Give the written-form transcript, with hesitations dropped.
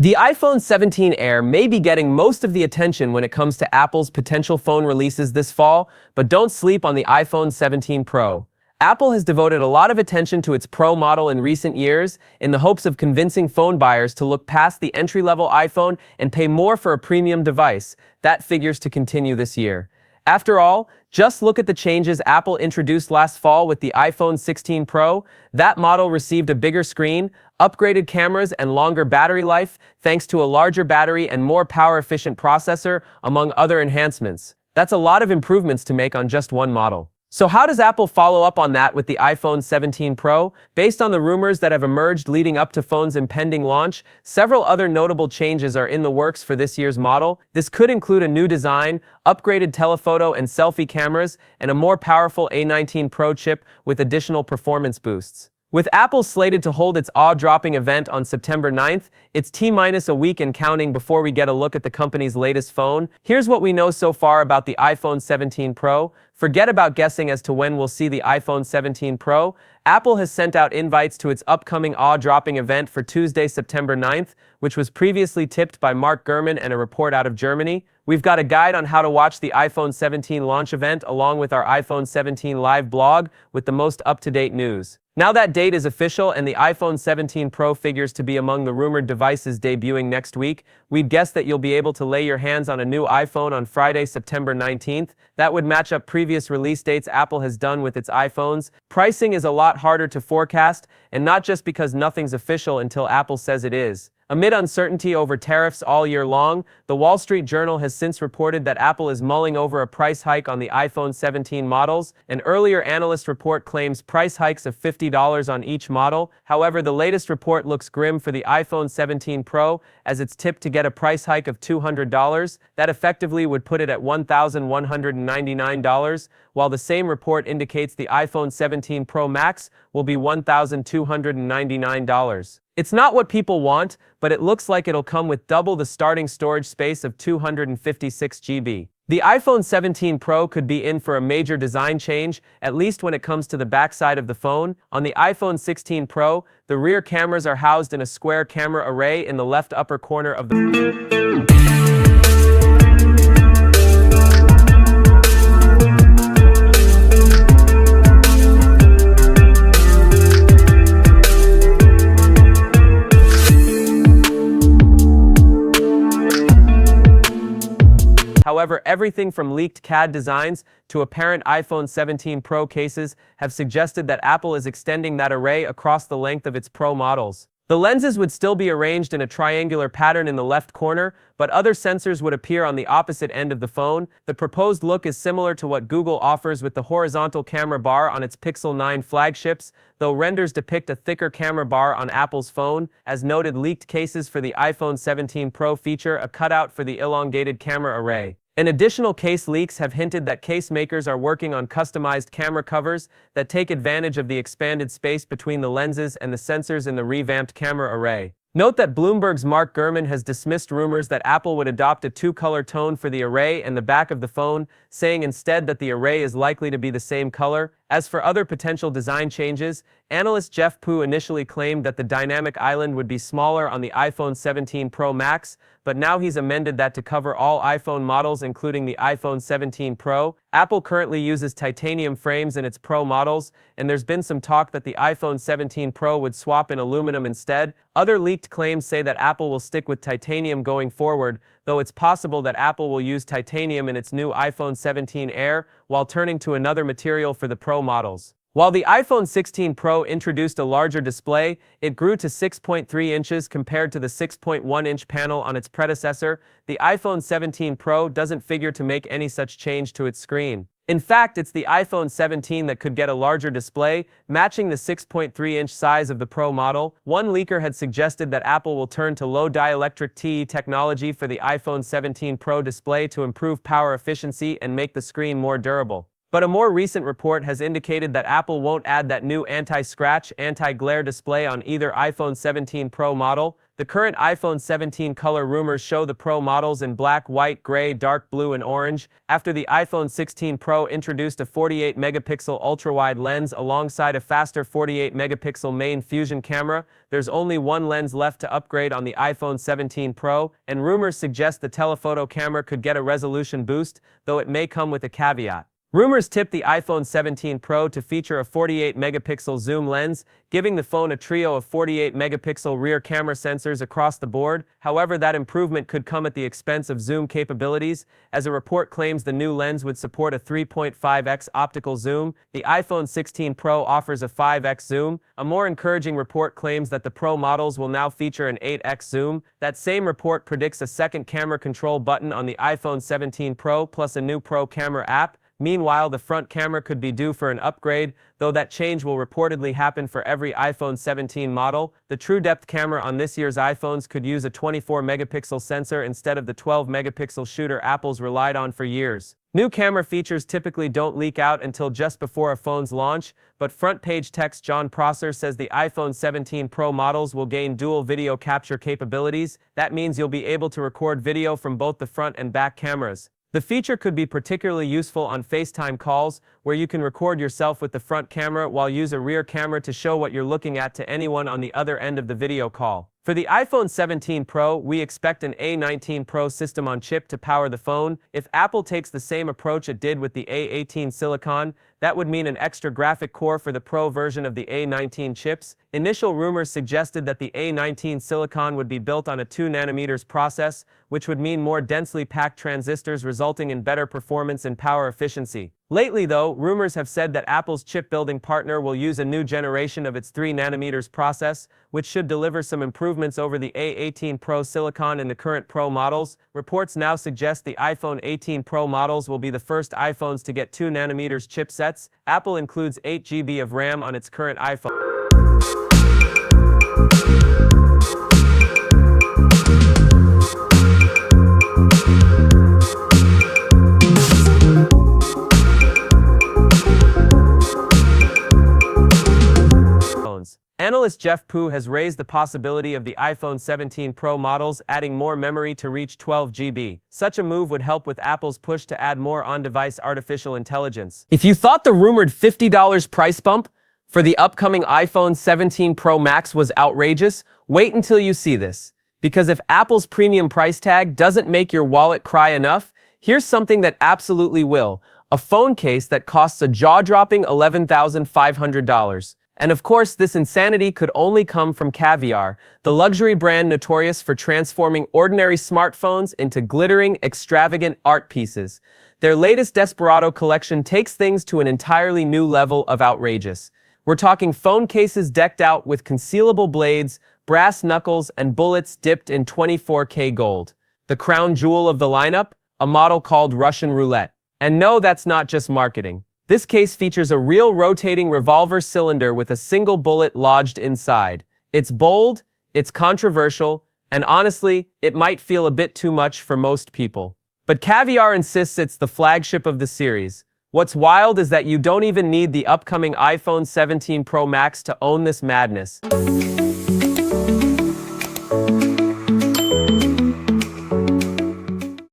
The iPhone 17 Air may be getting most of the attention when it comes to Apple's potential phone releases this fall, but don't sleep on the iPhone 17 Pro. Apple has devoted a lot of attention to its Pro model in recent years in the hopes of convincing phone buyers to look past the entry-level iPhone and pay more for a premium device. That figures to continue this year. After all, just look at the changes Apple introduced last fall with the iPhone 16 Pro. That model received a bigger screen, upgraded cameras, and longer battery life, thanks to a larger battery and more power-efficient processor, among other enhancements. That's a lot of improvements to make on just one model. So how does Apple follow up on that with the iPhone 17 Pro? Based on the rumors that have emerged leading up to phone's impending launch, several other notable changes are in the works for this year's model. This could include a new design, upgraded telephoto and selfie cameras, and a more powerful A19 Pro chip with additional performance boosts. With Apple slated to hold its awe-dropping event on September 9th, it's T-minus a week and counting before we get a look at the company's latest phone. Here's what we know so far about the iPhone 17 Pro. Forget about guessing as to when we'll see the iPhone 17 Pro. Apple has sent out invites to its upcoming awe-dropping event for Tuesday, September 9th, which was previously tipped by Mark Gurman and a report out of Germany. We've got a guide on how to watch the iPhone 17 launch event along with our iPhone 17 live blog with the most up-to-date news. Now that date is official and the iPhone 17 Pro figures to be among the rumored devices debuting next week, we'd guess that you'll be able to lay your hands on a new iPhone on Friday, September 19th. That would match up previous release dates Apple has done with its iPhones. Pricing is a lot harder to forecast, and not just because nothing's official until Apple says it is. Amid uncertainty over tariffs all year long, the Wall Street Journal has since reported that Apple is mulling over a price hike on the iPhone 17 models. An earlier analyst report claims price hikes of $50 on each model. However, the latest report looks grim for the iPhone 17 Pro, as it's tipped to get a price hike of $200. That effectively would put it at $1,199, while the same report indicates the iPhone 17 Pro Max will be $1,299. It's not what people want, but it looks like it'll come with double the starting storage space of 256 GB. The iPhone 17 Pro could be in for a major design change, at least when it comes to the backside of the phone. On the iPhone 16 Pro, the rear cameras are housed in a square camera array in the left upper corner of the However, everything from leaked CAD designs to apparent iPhone 17 Pro cases have suggested that Apple is extending that array across the length of its Pro models. The lenses would still be arranged in a triangular pattern in the left corner, but other sensors would appear on the opposite end of the phone. The proposed look is similar to what Google offers with the horizontal camera bar on its Pixel 9 flagships, though renders depict a thicker camera bar on Apple's phone. As noted, leaked cases for the iPhone 17 Pro feature a cutout for the elongated camera array. And additional case leaks have hinted that case makers are working on customized camera covers that take advantage of the expanded space between the lenses and the sensors in the revamped camera array. Note that Bloomberg's Mark Gurman has dismissed rumors that Apple would adopt a two-color tone for the array and the back of the phone, saying instead that the array is likely to be the same color. As for other potential design changes, analyst Jeff Pu initially claimed that the dynamic island would be smaller on the iPhone 17 Pro Max, but now he's amended that to cover all iPhone models including the iPhone 17 Pro. Apple currently uses titanium frames in its Pro models, and there's been some talk that the iPhone 17 Pro would swap in aluminum instead. Other leaked claims say that Apple will stick with titanium going forward, though it's possible that Apple will use titanium in its new iPhone 17 Air while turning to another material for the Pro models. While the iPhone 16 Pro introduced a larger display, it grew to 6.3 inches compared to the 6.1-inch panel on its predecessor. The iPhone 17 Pro doesn't figure to make any such change to its screen. In fact, it's the iPhone 17 that could get a larger display, matching the 6.3-inch size of the Pro model. One leaker had suggested that Apple will turn to low dielectric TE technology for the iPhone 17 Pro display to improve power efficiency and make the screen more durable. But a more recent report has indicated that Apple won't add that new anti-scratch, anti-glare display on either iPhone 17 Pro model. The current iPhone 17 color rumors show the Pro models in black, white, gray, dark blue, and orange. After the iPhone 16 Pro introduced a 48-megapixel ultra-wide lens alongside a faster 48-megapixel main fusion camera, there's only one lens left to upgrade on the iPhone 17 Pro, and rumors suggest the telephoto camera could get a resolution boost, though it may come with a caveat. Rumors tip the iPhone 17 Pro to feature a 48-megapixel zoom lens, giving the phone a trio of 48-megapixel rear camera sensors across the board. However, that improvement could come at the expense of zoom capabilities, as a report claims the new lens would support a 3.5x optical zoom. The iPhone 16 Pro offers a 5x zoom. A more encouraging report claims that the Pro models will now feature an 8x zoom. That same report predicts a second camera control button on the iPhone 17 Pro plus a new Pro camera app. Meanwhile, the front camera could be due for an upgrade, though that change will reportedly happen for every iPhone 17 model. The true depth camera on this year's iPhones could use a 24-megapixel sensor instead of the 12-megapixel shooter Apple's relied on for years. New camera features typically don't leak out until just before a phone's launch, but front page text John Prosser says the iPhone 17 Pro models will gain dual video capture capabilities. That means you'll be able to record video from both the front and back cameras. The feature could be particularly useful on FaceTime calls, where you can record yourself with the front camera while use a rear camera to show what you're looking at to anyone on the other end of the video call. For the iPhone 17 Pro, we expect an A19 Pro system on chip to power the phone. If Apple takes the same approach it did with the A18 Silicon, that would mean an extra graphic core for the Pro version of the A19 chips. Initial rumors suggested that the A19 Silicon would be built on a 2nm process, which would mean more densely packed transistors resulting in better performance and power efficiency. Lately, though, rumors have said that Apple's chip-building partner will use a new generation of its 3nm process, which should deliver some improvements over the A18 Pro Silicon in the current Pro models. Reports now suggest the iPhone 18 Pro models will be the first iPhones to get 2nm chipsets. Apple includes 8 GB of RAM on its current iPhone. Analyst Jeff Pu has raised the possibility of the iPhone 17 Pro models adding more memory to reach 12 GB. Such a move would help with Apple's push to add more on-device artificial intelligence. If you thought the rumored $50 price bump for the upcoming iPhone 17 Pro Max was outrageous, wait until you see this. Because if Apple's premium price tag doesn't make your wallet cry enough, here's something that absolutely will: a phone case that costs a jaw-dropping $11,500. And of course, this insanity could only come from Caviar, the luxury brand notorious for transforming ordinary smartphones into glittering, extravagant art pieces. Their latest Desperado collection takes things to an entirely new level of outrageous. We're talking phone cases decked out with concealable blades, brass knuckles, and bullets dipped in 24K gold. The crown jewel of the lineup? A model called Russian Roulette. And no, that's not just marketing. This case features a real rotating revolver cylinder with a single bullet lodged inside. It's bold, it's controversial, and honestly, it might feel a bit too much for most people. But Caviar insists it's the flagship of the series. What's wild is that you don't even need the upcoming iPhone 17 Pro Max to own this madness.